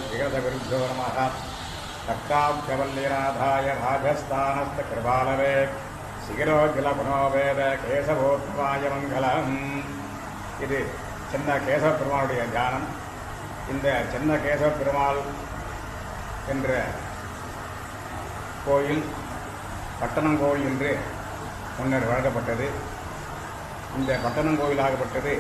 विगतगुरुभ्यो नमः तक्काब्जवल्लीनाथाय राजस्थानस्थकृपालवे शिखिरोज्जलपुनोवेद केशवोत्तमाय मङ्गलम् இது சின்ன கேசவ பெருமாளுடைய தியானம். இந்த சின்ன கேசவ பெருமாள் என்ற கோயில் பட்டணங்கோயில் என்று முன்னர் வழங்கப்பட்டது. இந்த பட்டணங்கோயிலாகப்பட்டது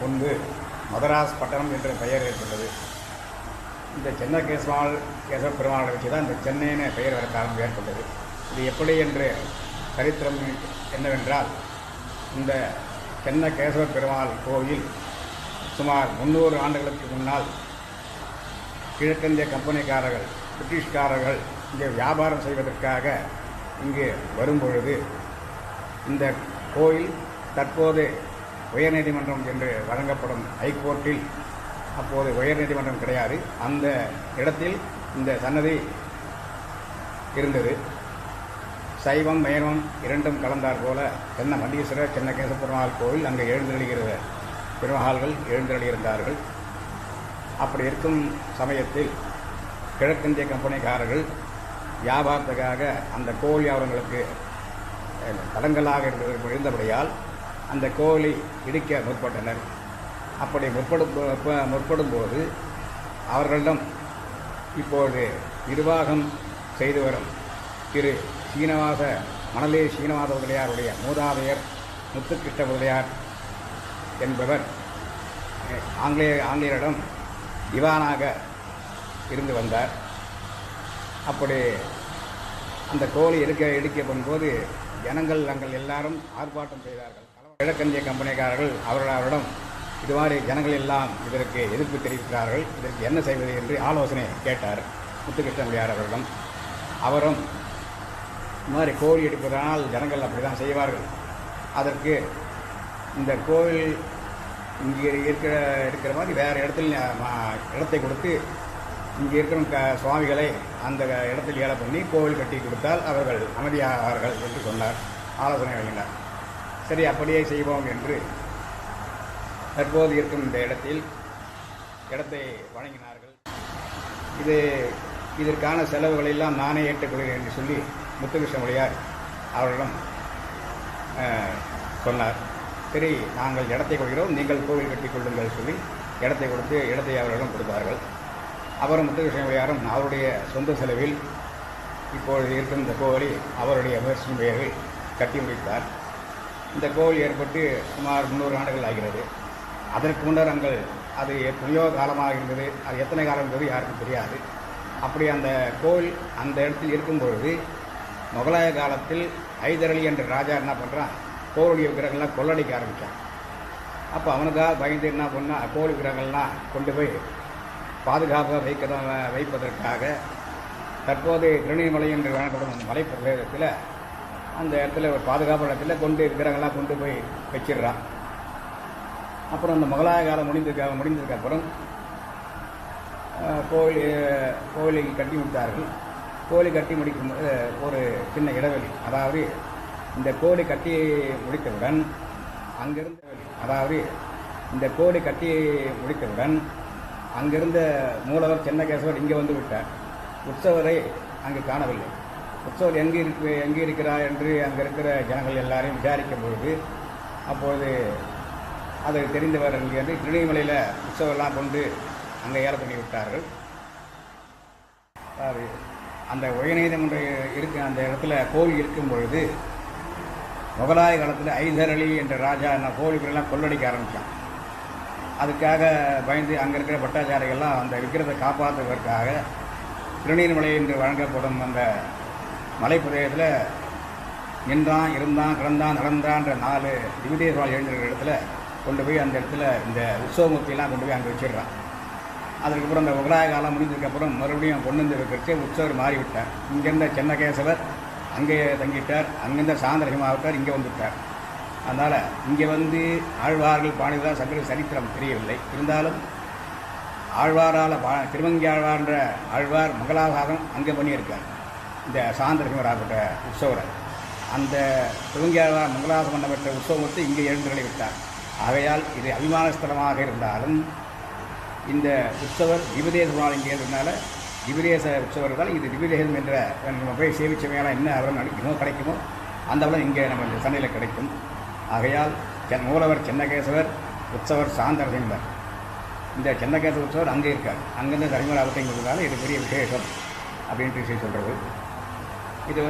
முன்பு மதராஸ் பட்டணம் என்ற பெயர் ஏற்பட்டது. இந்த சின்ன கேசவ பெருமாளை வச்சு தான் இந்த சென்னைன்னு பெயர் வர காரணம் ஏற்பட்டது. இது எப்படி என்று சரித்திரம் என்னவென்றால், இந்த சின்ன கேசவ பெருமாள் கோயில் சுமார் 300 ஆண்டுகளுக்கு முன்னால் கிழக்கிந்திய கம்பெனிக்காரர்கள், பிரிட்டிஷ்காரர்கள் இங்கே வியாபாரம் செய்வதற்காக இங்கு வரும்பொழுது இந்த கோயில் தற்போது உயர்நீதிமன்றம் என்று வழங்கப்படும் ஹைகோர்ட்டில், அப்போது உயர்நீதிமன்றம் கிடையாது, அந்த இடத்தில் இந்த சன்னதி இருந்தது. சைவம் வைணவம் இரண்டும் கலந்தார் போல தென்ன மண்டீஸ்வரர் சின்ன கேசவ பெருமாள் கோயில் அங்கே எழுந்தருளுகிற பெருமகால்கள் எழுந்தருளியிருந்தார்கள். அப்படி இருக்கும் சமயத்தில் கிழக்கிந்திய கம்பெனிக்காரர்கள் வியாபாரத்துக்காக அந்த கோயில் அவர்களுக்கு தடங்கலாக இருந்தபடியால் அந்த கோயிலை இடிக்க முற்பட்டனர். அப்படி முற்படும் போது அவர்களிடம் இப்போது நிர்வாகம் செய்து வரும் திரு மணலே சீனிவாச முதலியாருடைய மூதாதையர் முத்துக்கிருஷ்ண முதலியார் என்பவர் ஆங்கிலேயரிடம் திவானாக இருந்து வந்தார். அப்படி அந்த கோயிலை இடிக்கப்படும் போது ஜனங்கள் எல்லாரும் ஆர்ப்பாட்டம் செய்தார்கள். கிழக்கிந்திய கம்பெனிக்காரர்கள் அவரிடம் இதுமாதிரி ஜனங்கள் எல்லாம் இதற்கு எதிர்ப்பு தெரிவிக்கிறார்கள், இதற்கு என்ன செய்வது என்று ஆலோசனை கேட்டார் முத்துக்கிருஷ்ண முதலியார் அவரிடம். அவரும் இந்த மாதிரி கோயில் எடுப்பதனால் ஜனங்கள் அப்படி தான் செய்வார்கள், அதற்கு இந்த கோயில் இங்கே இருக்கிற மாதிரி வேறு இடத்தை கொடுத்து இங்கே இருக்கிற சுவாமிகளை அந்த இடத்தில் ஏல பண்ணி கோவில் கட்டி கொடுத்தால் அவர்கள் அமைதியாவார்கள் என்று சொன்னார், ஆலோசனை வழங்கினார். சரி, அப்படியே செய்வோம் என்று தற்போது இருக்கும் இந்த இடத்தை வழங்கினார்கள். இதற்கான செலவுகளெல்லாம் நானே ஏற்றுக்கொள்கிறேன் என்று சொல்லி முத்துக்கிருஷ்ண முதலியார் அவரிடம் சொன்னார். சரி, நாங்கள் இடத்தை கொடுக்கிறோம், நீங்கள் கோவில் கட்டி கொள்ளுங்கள் சொல்லி இடத்தை கொடுத்து இடத்தை அவரிடம் கொடுத்தார்கள். அவரும் முத்துக்கிருஷ்ண முதலியாரும் அவருடைய சொந்த செலவில் இப்பொழுது இருக்கும் இந்த கோவிலை அவருடைய முயற்சியின் பெயரில் கட்டி முடித்தார். இந்த கோவில் ஏற்பட்டு சுமார் 300 ஆண்டுகள் ஆகிறது. அதற்கு முன்னர் அது எத்தனையோ காலமாக இருந்தது, அது எத்தனை காலம் இருந்தது யாருக்கும் தெரியாது. அப்படி அந்த கோவில் அந்த இடத்தில் இருக்கும் பொழுது முகலாய காலத்தில் ஹைதர் அலி என்ற ராஜா என்ன பண்ணுறான், கோவிலுடைய விக்கிரகங்கள்லாம் கொள்ளடிக்க ஆரம்பித்தான். அப்போ அவனுக்காக பயந்து என்ன பண்ணால் கோவில் விக்கிரகங்கள்லாம் கொண்டு போய் பாதுகாப்பாக வைப்பதற்காக தற்போது திருநீர்மலை என்று வழங்கப்படும் மலைப்பிரதேசத்தில் அந்த இடத்துல ஒரு பாதுகாப்பு இடத்துல விக்கிரகங்கள்லாம் கொண்டு போய் வச்சிடுறான். அப்புறம் அந்த முகலாய காலம் முடிந்ததுக்கு அப்புறம் கோவிலை கட்டி முடித்தார்கள். கோவிலை கட்டி முடிக்கும் ஒரு சின்ன இடைவெளி, அதாவது இந்த கோவிலை கட்டி முடித்தவுடன் அங்கிருந்த மூலவர் சின்னகேசவர் இங்கே வந்து விட்டார். உற்சவரை அங்கு காணவில்லை. உற்சவர் எங்கே இருக்கிறார் என்று அங்கே இருக்கிற ஜனங்கள் எல்லாரையும் விசாரிக்கும் பொழுது அப்பொழுது அதை தெரிந்தவர் இங்கே வந்து திருநெல்வேலியில் உற்சவரெல்லாம் கொண்டு அங்கே ஏல பண்ணி விட்டார்கள். அந்த உயர்நீதிமன்றம் அந்த இடத்துல கோவில் இருக்கும் பொழுது முகலாய காலத்தில் ஹைதர் அலி என்ற ராஜா கோவில்களெல்லாம் கொள்ளடிக்க ஆரம்பித்தான். அதுக்காக பயந்து அங்கே இருக்கிற பட்டாச்சாரிகள்லாம் அந்த விக்கிரத்தை காப்பாற்றுவதற்காக திருநீர்மலை என்று வழங்கப்படும் அந்த மலைப்பிரதேசத்தில் நின்றான், இருந்தான், கிடந்தான், நடந்தான்ற 4 திவிதேஸ்வரால் எழுந்திருக்கிற இடத்துல கொண்டு போய் அந்த இடத்துல இந்த உற்சவமூர்த்தியெல்லாம் கொண்டு போய் அங்கே வச்சிடுறான். அதுக்கப்புறம் அந்த முகலாய காலம் முடிஞ்சதுக்கப்புறம் மறுபடியும் கொண்டு வந்து வைக்கிறச்சு உற்சவர் மாறிவிட்டார். இங்கேருந்த சின்னகேசவர் அங்கே தங்கிட்டார், அங்கேருந்த சாந்தரசிமாவிட்டார், இங்கே வந்துவிட்டார். அதனால் இங்கே வந்து ஆழ்வார்கள் பாடிதான் சரித்திரம் தெரியவில்லை. இருந்தாலும் ஆழ்வாரால் திருமங்கி ஆழ்வார்ன்ற ஆழ்வார் மங்களாசாரம் அங்கே பண்ணியிருக்கார். இந்த சாந்தரசிமராகப்பட்ட உற்சவரை அந்த திருமங்கி ஆழ்வார் மங்களாசம் பண்ணப்பட்ட உற்சவத்தை இங்கே எழுந்தருளி விட்டார். ஆகையால் இது அபிமான ஸ்தலமாக இருந்தாலும் இந்த உற்சவர் திவிதேச இங்கேன்றதுனால திவிதேச உற்சவர் தான் இது திவிதேசம் என்ற நம்ம போய் சேவிச்சமையான என்ன அவரம் கிடைக்குமோ அந்த அவலம் இங்கே நம்ம இந்த சண்டையில் கிடைக்கும். ஆகையால் மூலவர் சென்னகேசவர், உற்சவர் சாந்தரசிம்மர். இந்த சென்னகேசவ உற்சவர் அங்கே இருக்கார். அங்கேருந்து தரிமலை அவத்தைங்கிறதுனால இது பெரிய விசேஷம் அப்படின்ட்டு விஷயம் சொல்கிறது. இது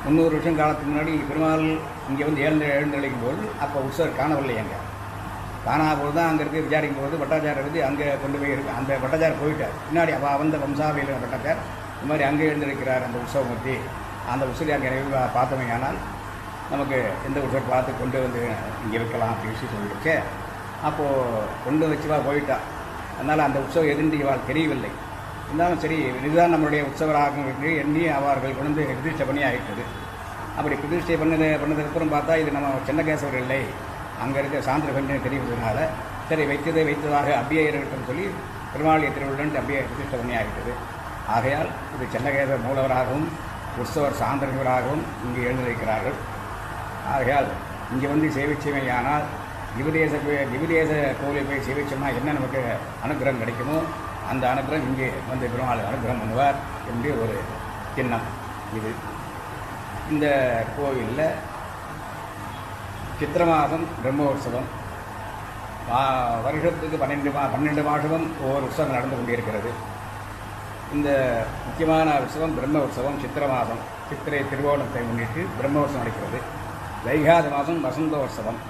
300 வருஷம் காலத்துக்கு முன்னாடி பெருமாள் இங்கே எழுந்தழைக்கும் போது அப்போ உற்சவர் காணவில்லை. அங்கே காணாபோது தான் அங்கே இருக்க விசாரிக்கும் போது பட்டாச்சாரியர் அங்கே கொண்டு போய் இருக்கு. அந்த பட்டாச்சாரியர் போயிட்டார். பின்னாடி வந்த வம்சாவையில் பட்டாச்சார் இந்த மாதிரி அங்கே எழுந்திருக்கிறார் அந்த உற்சவமூர்த்தி. அந்த உற்சவத்தை அங்கே பார்த்தோமே. ஆனால் நமக்கு எந்த உற்சவர் பார்த்து கொண்டு வந்து இங்கே வைக்கலாம் அப்படி விஷயம் சொல்லிடுச்சு. அப்போது கொண்டு வச்சுவா போயிட்டா. அதனால் அந்த உற்சவம் எதிர்ந்து இவாள் தெரியவில்லை. இருந்தாலும் சரி, இதுதான் நம்மளுடைய உற்சவராகும் என்று எண்ணி அவர்கள் கொண்டு பிரதிஷ்டை பண்ணி ஆகிட்டது. அப்படி பிரதிஷ்டை பண்ணதுக்கப்புறம் பார்த்தா இது நம்ம சென்னகேசவர் இல்லை, அங்கே இருக்க சாந்திரகண்டன் தெரிவதனால சரி வைத்ததாக அப்படியே இருக்கட்டும் சொல்லி பெருமாளிய திருவிழன் அப்படியே பிரதிஷ்டை பண்ணி ஆகிட்டது. ஆகையால் இது சென்னகேசவர் மூலவராகவும் உற்சவர் சாந்திரகராகவும் இங்கே எழுந்திருக்கிறார்கள். ஆகையால் இங்கே சேவிச்சமையானால் திவிதேச கோவிலை போய் சேவிச்சோம்னா என்ன நமக்கு அனுகிரகம் கிடைக்குமோ அந்த அனுகிரகம் இங்கே பெருமாள் அனுகிரகம் பண்ணுவார் என்று ஒரு சின்னம். இது இந்த கோவிலில் சித்திர மாதம் பிரம்மோற்சவம் வருஷத்துக்கு 12 மாதமும் ஒவ்வொரு உற்சவம் நடந்து கொண்டிருக்கிறது. இந்த முக்கியமான உற்சவம் பிரம்ம உற்சவம். சித்திர மாதம் சித்திரை திருவோணத்தை முன்னிட்டு பிரம்மோற்சவம் நடக்கிறது. வைகாத மாதம் வசந்தோற்சவம்.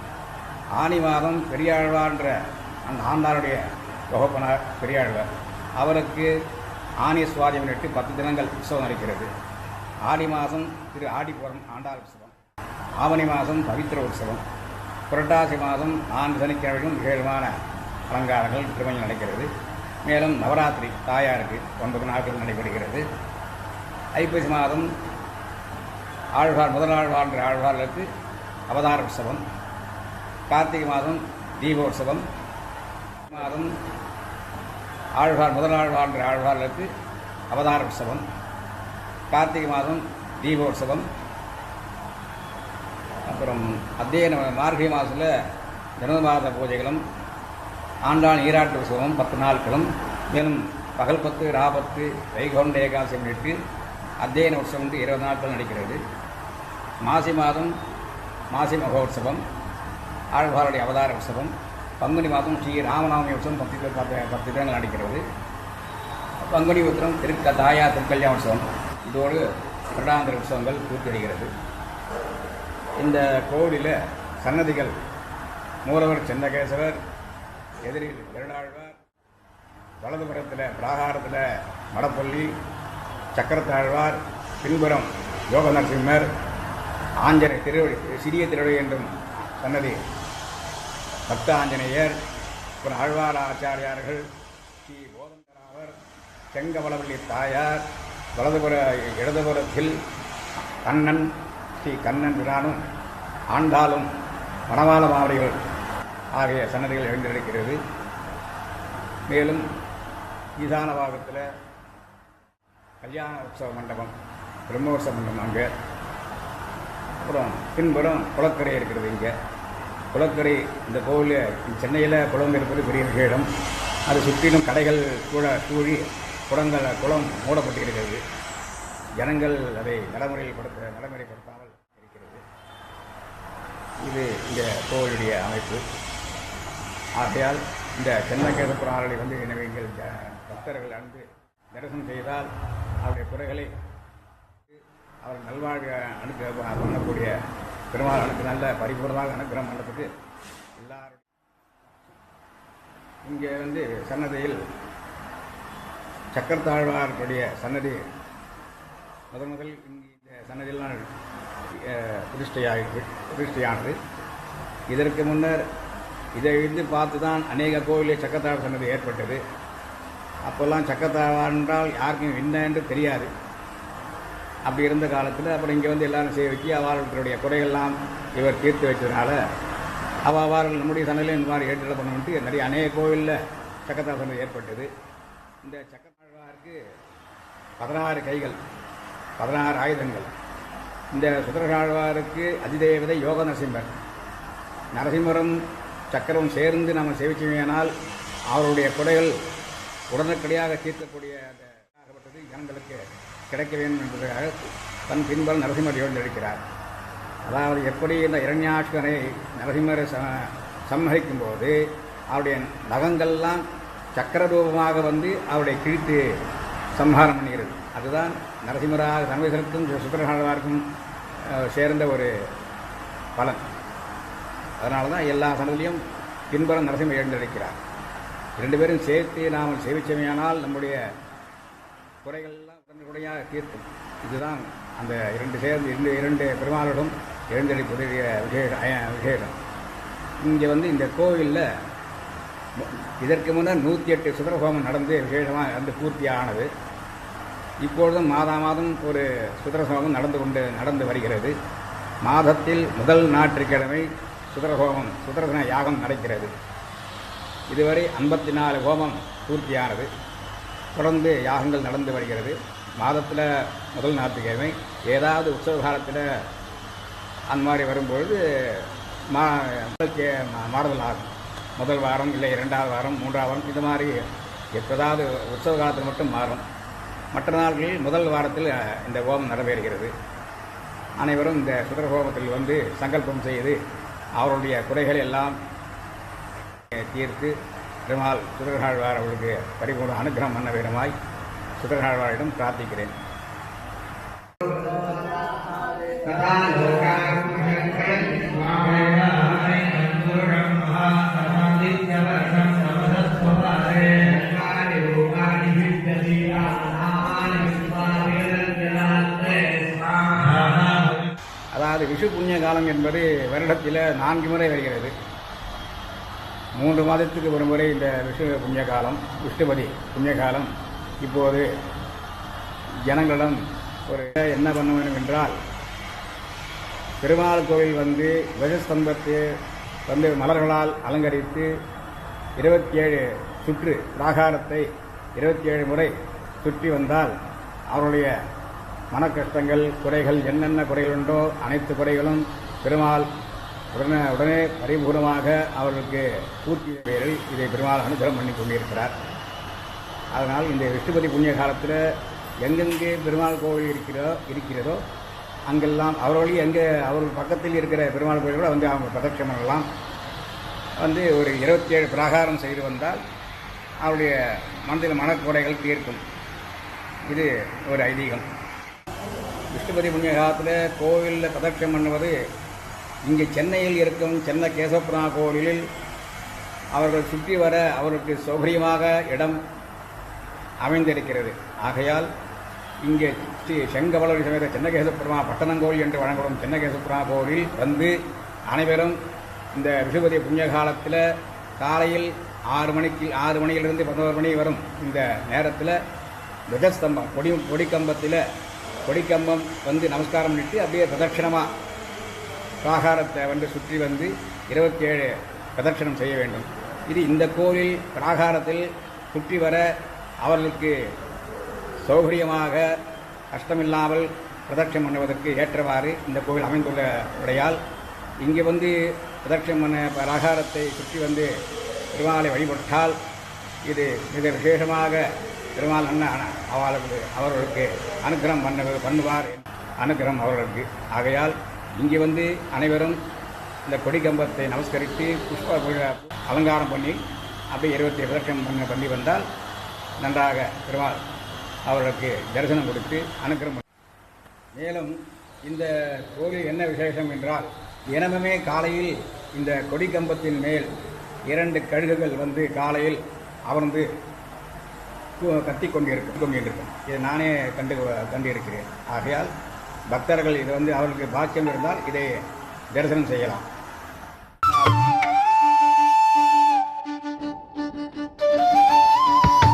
ஆனி மாதம் பெரியாழ்வார்ன்ற அந்த ஆண்டாருடைய வகுப்பனார் பெரியாழ்வார், அவருக்கு ஆனி சுவாதி முன்னிட்டு 10 தினங்கள் உற்சவம் நடக்கிறது. ஆடி மாதம் திரு ஆடிப்புறம் ஆண்டாள் உற்சவம். ஆவணி மாதம் பவித்திர உற்சவம். புரட்டாசி மாதம் 4 சனிக்கிழமையும் விசேஷமான அலங்காரங்கள் திருமணம் நடக்கிறது. மேலும் நவராத்திரி தாயாருக்கு 9 நாட்கள் நடைபெறுகிறது. ஐப்பசி மாதம் முதல் ஆழ்வார் ஆழ்வார்களுக்கு அவதார உற்சவம். கார்த்திகை மாதம் தீபோற்சவம். மாதம் முதல் ஆழ்வார்களுக்கு அவதார உற்சவம். கார்த்திகை மாதம் தீபோற்சவம். அப்புறம் அத்தியன மார்கழி மாதத்தில் ஜனமாத பூஜைகளும் ஆண்டாள் நீராட்டு உற்சவம் 10 நாட்களும். மேலும் பகல் 10 ராபத்து வைகுண்ட ஏகாதசி முன்னிட்டு அத்தியன உற்சவம் 20 நாட்கள் நடக்கிறது. மாசி மாதம் மாசி மகோற்சவம், ஆழ்வாருடைய அவதார உற்சவம். பங்குனி மாதம் ஸ்ரீ ராமநாமி உற்சவம் 10 தினங்கள் நடக்கிறது. பங்குனி உத்திரம் தாயா திருக்கல்யாண உற்சவம். இதோடு வருடாந்திர உற்சவங்கள் பூர்த்தியடைகிறது. இந்த கோவிலில் சன்னதிகள் மூலவர் சென்னகேசவர், எதிரில் கருடாழ்வார், வலதுபுறத்தில் பிராகாரத்தில் மடப்பள்ளி சக்கரத்தாழ்வார், பின்புறம் யோக நரசிம்மர், ஆஞ்சனை சிறிய திருவடி என்றும் சன்னதி பக்த ஆஞ்சநேயர், அப்புறம் ஆழ்வார் ஆச்சாரியார்கள், ஸ்ரீ போதந்தராவர், செங்கவளவள்ளி தாயார், இடதுபுறத்தில் கண்ணன், ஸ்ரீ கண்ணன் பிரானும் ஆண்டாலும் மணவாள மாவடிகள் ஆகிய சன்னதிகள் எழுந்திருக்கிறது. மேலும் ஈசான பாகத்தில் கல்யாண உற்சவ மண்டபம், பிரம்மோற்சவ மண்டபம் அங்கே. அப்புறம் பின்புறம் குளக்கரை இருக்கிறது. இங்கே குளக்கரை, இந்த கோவில் சென்னையில் குளம் இருப்பது பெரிய விசேஷம். அது சுற்றிலும் கடைகள் கூட சூழி குளம் மூடப்பட்டிருக்கிறது. ஜனங்கள் அதை நடைமுறைப்படுத்தாமல் இருக்கிறது. இது இந்த கோவிலுடைய அமைப்பு. ஆகையால் இந்த சென்னகேசபுராலை எனவே எங்கள் பக்தர்கள் தரிசனம் செய்தால் அவருடைய குறைகளை அவர் நல்வாழ்வு பண்ணக்கூடிய பெருமாள் நல்ல பரிபூர்ணமாக அனுகிரகம் பண்ணுறதுக்கு எல்லாரும் இங்கே சன்னதியில் சக்கரத்தாழ்வாருடைய சன்னதி முதல் இந்த சன்னதியெல்லாம் பிரதிஷ்டையானது. இதற்கு முன்னர் இதை பார்த்து தான் அநேக கோவிலே சக்கரத்தாழ்வார் சன்னதி ஏற்பட்டது. அப்போல்லாம் சக்கரத்தாழ்வார் என்றால் யாருக்கும் என்ன என்று தெரியாது. அப்படி இருந்த காலத்தில் அப்புறம் இங்கே எல்லாரும் சேவிச்சு அவர்களுடைய குறைகள்லாம் இவர் தீர்த்து வச்சதுனால அவர்கள் நம்முடைய சன்னதியில் இந்த மாதிரி ஏற்பாடு பண்ணணுன்ட்டு நிறைய அநேக கோவிலில் சக்கரத்தாழ்வார் சன்னதி ஏற்பட்டது. இந்த சக்கரத்தாழ்வாருக்கு 16 கைகள், 16 ஆயுதங்கள். இந்த சுந்தரத்தாழ்வாருக்கு அதிதேவதை யோக நரசிம்மர். நரசிம்மரும் சக்கரமும் சேர்ந்து நம்ம சேவிச்சமையானால் அவருடைய குறைகள் உடனடியாக தீர்க்கக்கூடிய அந்த ஜனங்களுக்கு கிடைக்க வேண்டும் என்பதற்காக தன் பின்பல் நரசிம்மர் எழுந்திருக்கிறார். அதாவது எப்படி இந்த இரண்யாட்சரை நரசிம்மரை சம்ஹரிக்கும் போது அவருடைய நகங்கள்லாம் சக்கரரூபமாக வந்து அவருடைய கிழித்து சம்ஹாரம் பண்ணுகிறது. அதுதான் நரசிம்மராக சர்வேசருக்கும் சுக்கரஹாழ்வாருக்கும் சேர்ந்த ஒரு பலன். அதனால தான் எல்லா சனத்திலையும் பின்புறம் நரசிம்மர் எழுந்திருக்கிறார். 2 பேரும் சேர்த்து நாம் சேவிச்சமையானால் நம்முடைய குறைகள்லாம் உடனடியாக தீர்க்கும். இதுதான் அந்த 2 சேர்ந்து 2 பெருமாளுடன் எழுந்தளிப்புடைய விசேஷம். இங்கே வந்து இந்த கோவிலில் இதற்கு முன்னர் 108 சுதரஹோமம் நடந்து விசேஷமாக வந்து பூர்த்தியானது. இப்பொழுதும் மாதம் ஒரு சுதரஹோமம் நடந்து வருகிறது. மாதத்தில் முதல் ஞாயிற்றுக்கிழமை சுதரஹோமம் சுதரசன யாகம் நடக்கிறது. இதுவரை 54 ஹோமம் பூர்த்தியானது. தொடர்ந்து யாகங்கள் நடந்து வருகிறது. மாதத்தில் முதல் ஞாயிற்றுக்கிழமை ஏதாவது உற்சவ காலத்தில் அந்த மாதிரி வரும்பொழுது மாறுதல் ஆகும். முதல் வாரம் இல்லை 2வது வாரம் 3வது வாரம் இது மாதிரி எப்போதாவது உற்சவ காலத்தில் மட்டும் மாறும். மற்ற நாட்களில் முதல் வாரத்தில் இந்த ஹோமம் நடைபெறுகிறது. அனைவரும் இந்த சுதர ஹோமத்தில் வந்து சங்கல்பம் செய்து அவருடைய குறைகளை எல்லாம் தீர்த்து பெருமாள் சுதரஹாழ்வார் அவர்களுக்கு பரிபூர்ண அனுகிரகம் பண்ண வேண்டுமாய் சுதரஹாழ்வாரிடம் பிரார்த்திக்கிறேன். அதாவது விஷு புண்ணிய காலம் என்பது வருடத்தில் 4 முறை வருகிறது. 3 மாதத்துக்கு ஒரு முறை இந்த விஷு புண்ணிய காலம், விஷ்ணுபதி புண்ணிய காலம். இப்போது ஜனங்களிடம் ஒரு என்ன பண்ண வேண்டும் என்றால், பெருமாள் கோவில் வந்து துவஜஸ்தம்பத்தை வந்து மலர்களால் அலங்கரித்து 27 சுற்று பிராகாரத்தை 27 முறை சுற்றி வந்தால் அவருடைய மன கஷ்டங்கள் குறைகள் என்னென்ன குறைகள் உண்டோ அனைத்து குறைகளும் பெருமாள் உடனே பரிபூர்ணமாக அவர்களுக்கு பூர்த்தி பேரில் இதை பெருமாள் அனுகிரகம் பண்ணி கொண்டிருக்கிறார். அதனால் இந்த விஷ்ணுபதி புண்ணிய காலத்தில் எங்கெங்கே பெருமாள் கோவில் இருக்கிறதோ அங்கெல்லாம் அவர்களே எங்கே அவர்கள் பக்கத்தில் இருக்கிற பெருமாள் கோயில்களோ வந்து அவங்க பிரதட்சணம் பண்ணலாம். வந்து ஒரு 27 பிராகாரம் செய்து வந்தால் அவருடைய மனதில் மனக்குறைகள் தீர்க்கும். இது ஒரு ஐதீகம். விஷ்ணுபதி புண்ணிய காலத்தில் கோவிலில் பிரதட்சணம் பண்ணுவது இங்கே சென்னையில் இருக்கும் சென்னை கேசவபுரா கோவிலில் அவர்கள் சுற்றி வர அவருக்கு சௌகரியமாக இடம் அமைந்திருக்கிறது. ஆகையால் இங்கே ஸ்ரீ செங்கவளரி சமேத சென்னகேசபுரமா பட்டணங்கோவில் என்று வழங்கப்படும் சென்னகேசபுரா கோவில் வந்து அனைவரும் இந்த விஷ்ணுபதி புண்ணிய காலத்தில் காலையில் 6 மணியிலிருந்து 11 மணி வரும் இந்த நேரத்தில் துவஜஸ்தம்பம் கொடிக்கம்பம் வந்து நமஸ்காரம் பண்ணிட்டு அப்படியே பிரதட்சணமாக பிராகாரத்தை வந்து சுற்றி வந்து 27 பிரதட்சணம் செய்ய வேண்டும். இது இந்த கோவில் பிராகாரத்தில் சுற்றி வர அவர்களுக்கு சௌகரியமாக கஷ்டமில்லாமல் பிரதட்சணம் பண்ணுவதற்கு ஏற்றவாறு இந்த கோவில் அமைந்துள்ள உடையால் இங்கே வந்து பிரதட்சணம் பண்ண பிராகாரத்தை சுற்றி வந்து பெருமாளை வழிபட்டால் இது மிக விசேஷமாக பெருமாள் அவர்களுக்கு அனுகிரகம் பண்ணுவார். அனுகிரகம் அவர்களுக்கு. ஆகையால் இங்கே வந்து அனைவரும் இந்த கொடிக்கம்பத்தை நமஸ்கரித்து புஷ்ப அலங்காரம் பண்ணி அப்படியே 27 பிரதட்சணம் பண்ணி வந்தால் நன்றாக பெருமாள் அவர்களுக்கு தரிசனம் கொடுத்து அனுகிரகம். மேலும் இந்த கோவில் என்ன விசேஷம் என்றால், தினமுமே காலையில் இந்த கொடிக்கம்பத்தின் மேல் 2 கழுகுகள் வந்து காலையில் அமர்ந்து கத்தி கொண்டிருக்கும். இதை நானே கண்டிருக்கிறேன். ஆகையால் பக்தர்கள் இது வந்து அவர்களுக்கு பாக்கியம் இருந்தால் இதை தரிசனம் செய்யலாம்.